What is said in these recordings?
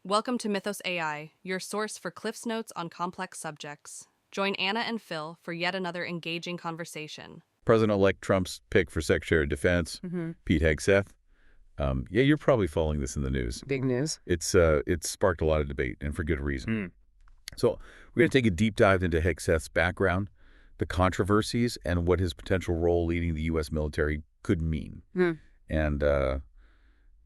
Welcome to Mythos AI, your source for Cliff's Notes on complex subjects. Join Anna and Phil for yet another engaging conversation. President-elect Trump's pick for Secretary of Defense, Pete Hegseth. Yeah, you're probably following this in the news. Big news. It's sparked a lot of debate, and for good reason. So we're going to take a deep dive into Hegseth's background, the controversies, and what his potential role leading the U.S. military could mean. And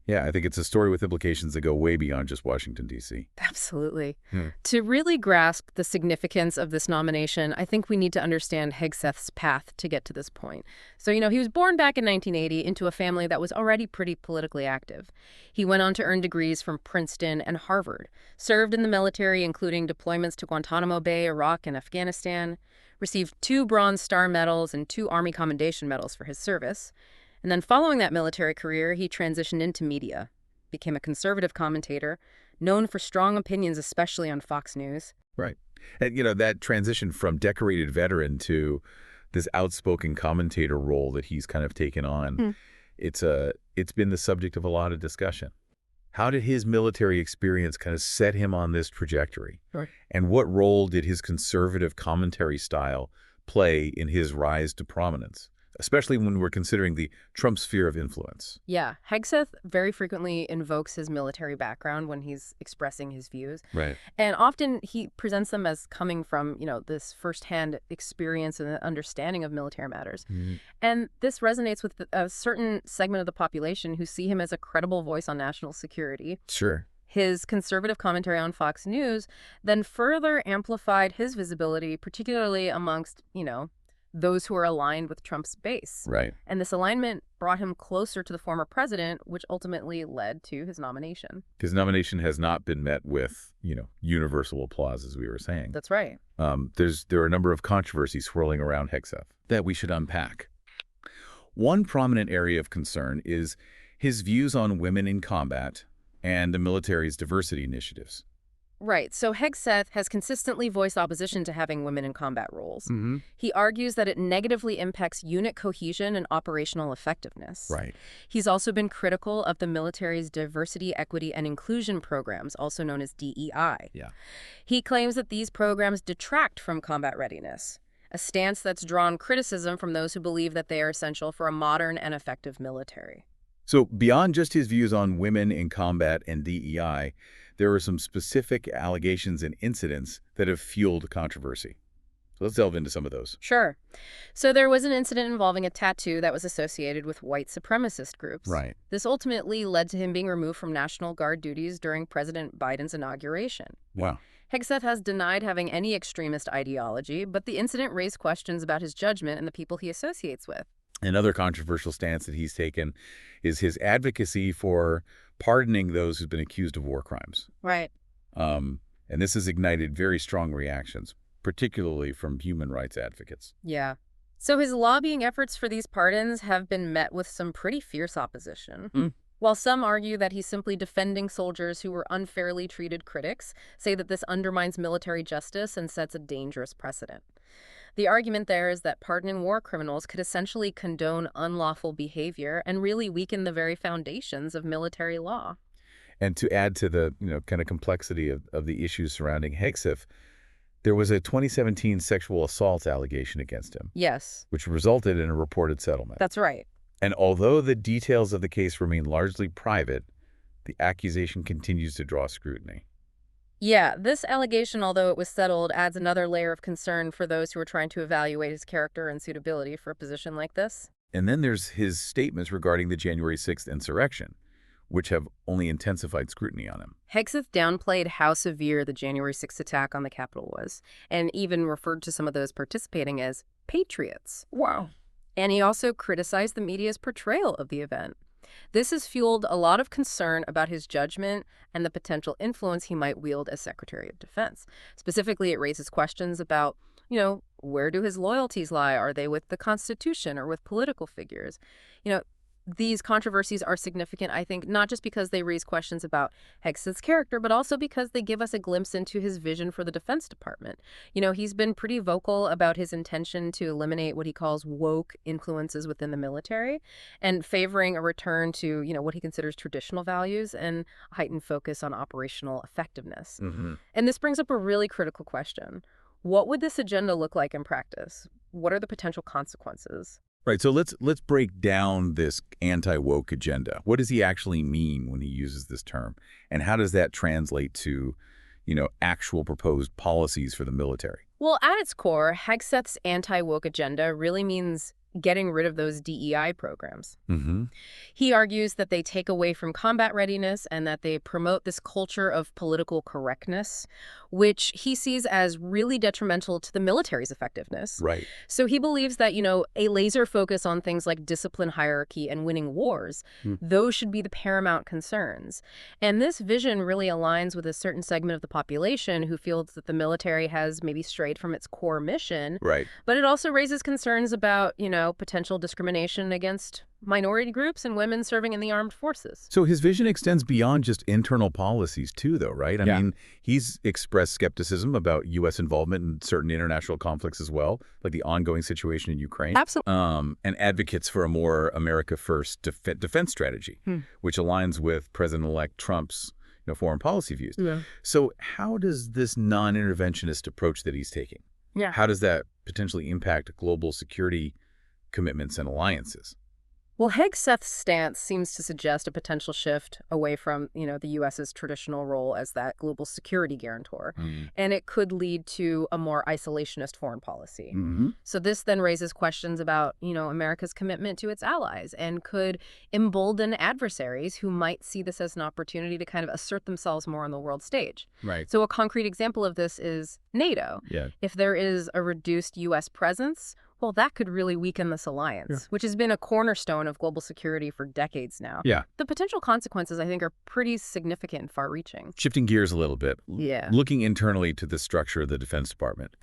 yeah, I think it's a story with implications that go way beyond just Washington, D.C. Absolutely. To really grasp the significance of this nomination, I think we need to understand Hegseth's path to get to this point. So, he was born back in 1980 into a family that was already pretty politically active. He went on to earn degrees from Princeton and Harvard, served in the military, including deployments to Guantanamo Bay, Iraq, and Afghanistan, received 2 Bronze Star medals and 2 Army Commendation medals for his service. And then following that military career, he transitioned into media, became a conservative commentator, known for strong opinions, especially on Fox News. Right. And, that transition from decorated veteran to this outspoken commentator role that he's kind of taken on, it's been the subject of a lot of discussion. How did his military experience kind of set him on this trajectory? Right. And what role did his conservative commentary style play in his rise to prominence, especially when we're considering the Trump sphere of influence? Yeah, Hegseth very frequently invokes his military background when he's expressing his views. Right. And often he presents them as coming from, this firsthand experience and understanding of military matters. And this resonates with a certain segment of the population who see him as a credible voice on national security. Sure. His conservative commentary on Fox News then further amplified his visibility, particularly amongst, those who are aligned with Trump's base. Right. And this alignment brought him closer to the former president, which ultimately led to his nomination. His nomination has not been met with, universal applause, as we were saying. That's right. There are a number of controversies swirling around Hegseth that we should unpack. One prominent area of concern is his views on women in combat and the military's diversity initiatives. Right. So Hegseth has consistently voiced opposition to having women in combat roles. He argues that it negatively impacts unit cohesion and operational effectiveness. Right. He's also been critical of the military's diversity, equity, and inclusion programs, also known as DEI. Yeah. He claims that these programs detract from combat readiness, a stance that's drawn criticism from those who believe that they are essential for a modern and effective military. So beyond just his views on women in combat and DEI, there are some specific allegations and incidents that have fueled controversy. So let's delve into some of those. Sure. So there was an incident involving a tattoo that was associated with white supremacist groups. Right. This ultimately led to him being removed from National Guard duties during President Biden's inauguration. Wow. Hegseth has denied having any extremist ideology, but the incident raised questions about his judgment and the people he associates with. Another controversial stance that he's taken is his advocacy for pardoning those who've been accused of war crimes. Right. And this has ignited very strong reactions, particularly from human rights advocates. Yeah. So his lobbying efforts for these pardons have been met with some pretty fierce opposition. While some argue that he's simply defending soldiers who were unfairly treated, critics say that this undermines military justice and sets a dangerous precedent. The argument there is that pardoning war criminals could essentially condone unlawful behavior and really weaken the very foundations of military law. And to add to the kind of complexity of the issues surrounding Hegseth, there was a 2017 sexual assault allegation against him. Yes. Which resulted in a reported settlement. That's right. And although the details of the case remain largely private, the accusation continues to draw scrutiny. Yeah, this allegation, although it was settled, adds another layer of concern for those who are trying to evaluate his character and suitability for a position like this. And then there's his statements regarding the January 6th insurrection, which have only intensified scrutiny on him. Hegseth downplayed how severe the January 6th attack on the Capitol was, and even referred to some of those participating as patriots. Wow. And he also criticized the media's portrayal of the event. This has fueled a lot of concern about his judgment and the potential influence he might wield as Secretary of Defense. Specifically, it raises questions about, where do his loyalties lie? Are they with the Constitution or with political figures? these controversies are significant, I think, not just because they raise questions about Hegseth's character, but also because they give us a glimpse into his vision for the Defense Department. He's been pretty vocal about his intention to eliminate what he calls woke influences within the military and favoring a return to, what he considers traditional values and a heightened focus on operational effectiveness. And this brings up a really critical question. What would this agenda look like in practice? What are the potential consequences? Right. So let's break down this anti-woke agenda. What does he actually mean when he uses this term? And how does that translate to, actual proposed policies for the military? Well, at its core, Hegseth's anti-woke agenda really means getting rid of those DEI programs. He argues that they take away from combat readiness and that they promote this culture of political correctness, which he sees as really detrimental to the military's effectiveness. Right. So he believes that, a laser focus on things like discipline hierarchy and winning wars, those should be the paramount concerns. And this vision really aligns with a certain segment of the population who feels that the military has maybe strayed from its core mission. Right. But it also raises concerns about, potential discrimination against minority groups and women serving in the armed forces. So his vision extends beyond just internal policies too, though, right? I mean, he's expressed skepticism about U.S. involvement in certain international conflicts as well, like the ongoing situation in Ukraine. Absolutely. And advocates for a more America First defense strategy, which aligns with President-elect Trump's foreign policy views. So how does this non-interventionist approach that he's taking, how does that potentially impact global security commitments and alliances? Well, Hegseth's stance seems to suggest a potential shift away from, the U.S.'s traditional role as that global security guarantor. And it could lead to a more isolationist foreign policy. So this then raises questions about, America's commitment to its allies and could embolden adversaries who might see this as an opportunity to kind of assert themselves more on the world stage. Right. So a concrete example of this is NATO. If there is a reduced U.S. presence, well, that could really weaken this alliance, which has been a cornerstone of global security for decades now. The potential consequences, I think, are pretty significant and far-reaching. Shifting gears a little bit. Looking internally to the structure of the Defense Department,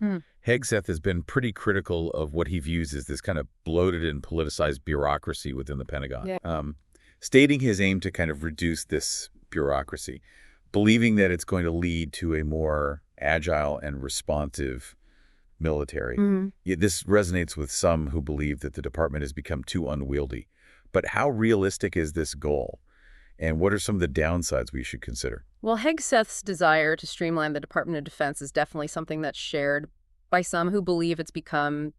Hegseth has been pretty critical of what he views as this kind of bloated and politicized bureaucracy within the Pentagon, stating his aim to kind of reduce this bureaucracy, believing that it's going to lead to a more agile and responsive military. This resonates with some who believe that the department has become too unwieldy. But how realistic is this goal? And what are some of the downsides we should consider? Well, Hegseth's desire to streamline the Department of Defense is definitely something that's shared by some who believe it's become,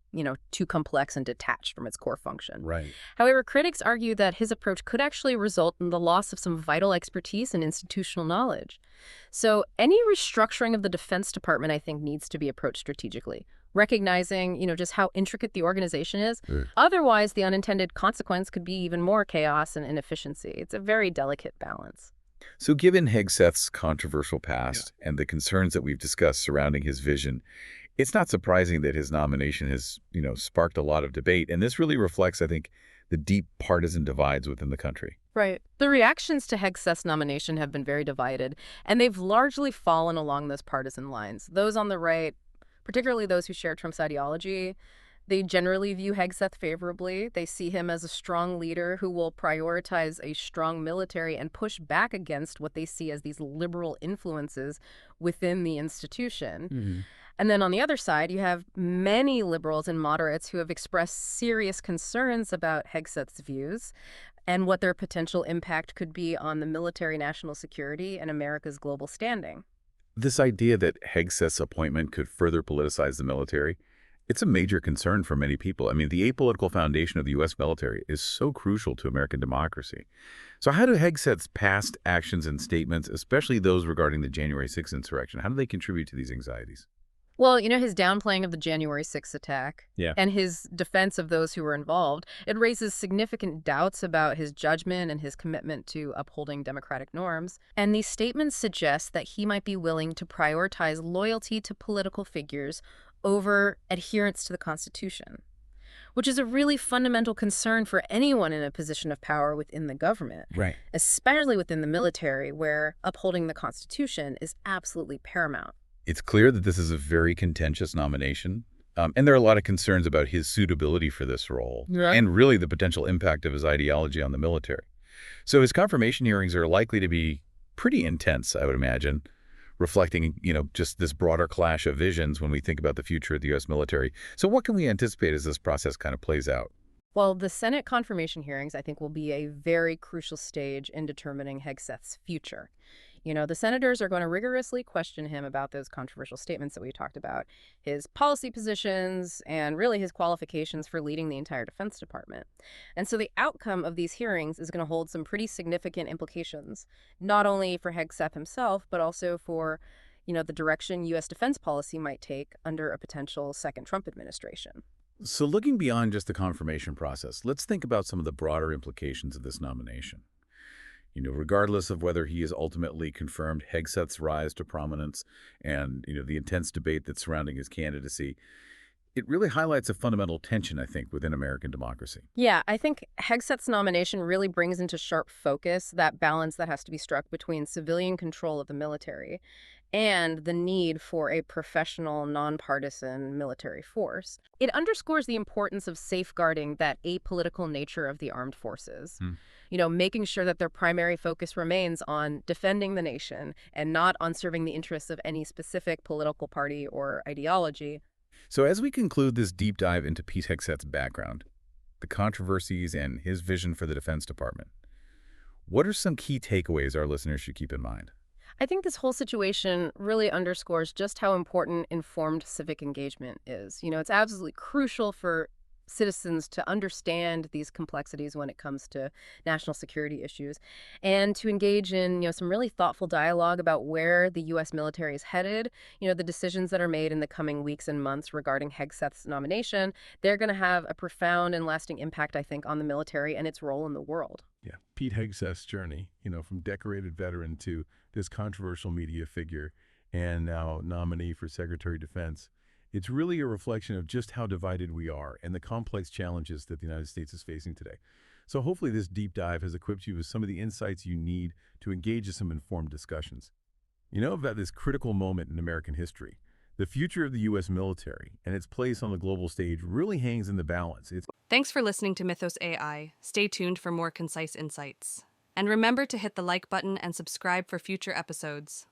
too complex and detached from its core function. Right. However, critics argue that his approach could actually result in the loss of some vital expertise and institutional knowledge. So any restructuring of the Defense Department, I think, needs to be approached strategically, recognizing, just how intricate the organization is. Otherwise, the unintended consequence could be even more chaos and inefficiency. It's a very delicate balance. So given Hegseth's controversial past and the concerns that we've discussed surrounding his vision, it's not surprising that his nomination has, sparked a lot of debate. And this really reflects, I think, the deep partisan divides within the country. Right. The reactions to Hegseth's nomination have been very divided, and they've largely fallen along those partisan lines. Those on the right, particularly those who share Trump's ideology, they generally view Hegseth favorably. They see him as a strong leader who will prioritize a strong military and push back against what they see as these liberal influences within the institution. And then on the other side, you have many liberals and moderates who have expressed serious concerns about Hegseth's views and what their potential impact could be on the military national security and America's global standing. This idea that Hegseth's appointment could further politicize the military, it's a major concern for many people. I mean, the apolitical foundation of the U.S. military is so crucial to American democracy. So how do Hegseth's past actions and statements, especially those regarding the January 6th insurrection, how do they contribute to these anxieties? Well, his downplaying of the January 6th attack and his defense of those who were involved, it raises significant doubts about his judgment and his commitment to upholding democratic norms. And these statements suggest that he might be willing to prioritize loyalty to political figures over adherence to the Constitution, which is a really fundamental concern for anyone in a position of power within the government, especially within the military, where upholding the Constitution is absolutely paramount. It's clear that this is a very contentious nomination. And there are a lot of concerns about his suitability for this role and really the potential impact of his ideology on the military. So his confirmation hearings are likely to be pretty intense, I would imagine, reflecting, just this broader clash of visions when we think about the future of the U.S. military. So what can we anticipate as this process kind of plays out? Well, the Senate confirmation hearings, I think, will be a very crucial stage in determining Hegseth's future. The senators are going to rigorously question him about those controversial statements that we talked about, his policy positions, and really his qualifications for leading the entire Defense Department. And so the outcome of these hearings is going to hold some pretty significant implications, not only for Hegseth himself, but also for, the direction U.S. defense policy might take under a potential second Trump administration. So looking beyond just the confirmation process, let's think about some of the broader implications of this nomination. Regardless of whether he is ultimately confirmed, Hegseth's rise to prominence and, the intense debate that's surrounding his candidacy, it really highlights a fundamental tension, I think, within American democracy. Yeah, I think Hegseth's nomination really brings into sharp focus that balance that has to be struck between civilian control of the military and the need for a professional, nonpartisan military force. It underscores the importance of safeguarding that apolitical nature of the armed forces. Making sure that their primary focus remains on defending the nation and not on serving the interests of any specific political party or ideology. So as we conclude this deep dive into Pete Hegseth's background, the controversies, and his vision for the Defense Department, what are some key takeaways our listeners should keep in mind? I think this whole situation really underscores just how important informed civic engagement is. It's absolutely crucial for citizens to understand these complexities when it comes to national security issues and to engage in, some really thoughtful dialogue about where the U.S. military is headed. The decisions that are made in the coming weeks and months regarding Hegseth's nomination, they're going to have a profound and lasting impact, I think, on the military and its role in the world. Yeah, Pete Hegseth's journey, from decorated veteran to this controversial media figure and now nominee for Secretary of Defense. It's really a reflection of just how divided we are and the complex challenges that the United States is facing today. So hopefully this deep dive has equipped you with some of the insights you need to engage in some informed discussions. About this critical moment in American history, the future of the U.S. military and its place on the global stage really hangs in the balance. Thanks for listening to Mythos AI. Stay tuned for more concise insights. And remember to hit the like button and subscribe for future episodes.